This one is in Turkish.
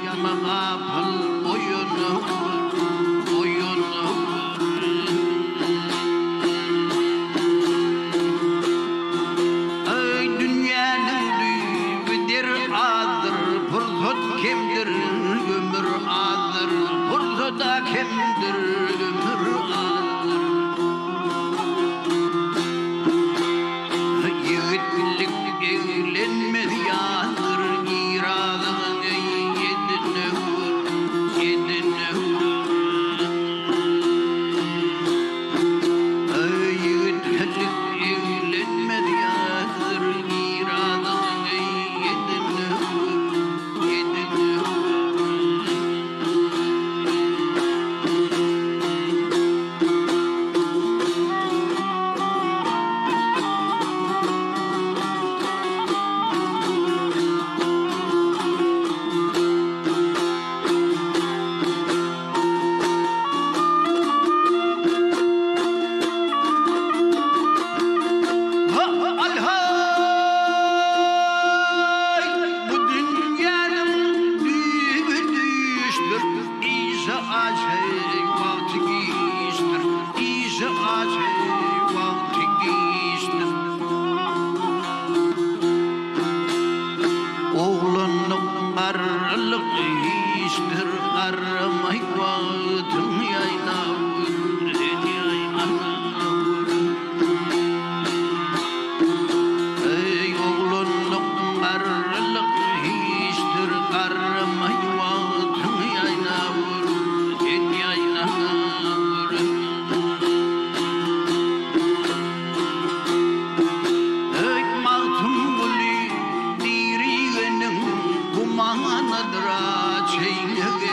yatma kapıl oyunu oyunu. Ey dünyanın düğüdür adır, fırsat kimdir ömür adır, fırsat kimdir ömür adır. Yiğitlik evlenmez yadır, iradın yedine vur, yedine vur. Ey yiğitlik evlenmez yadır, iradın yedine vur, yedine vur. Alhay, bu dünyanın düğümü düştür, İsa açay vakti geçtir, İsa açay vakti geçtir. Oğlanın arılık iştir, aramay vaktin yayna vurur, yayna vurur. Ey oğlanın arılık iştir, aramay vaktin yayna vurur, yayna vurur. Ey maltum guli dirigenin kumanadıra çeynege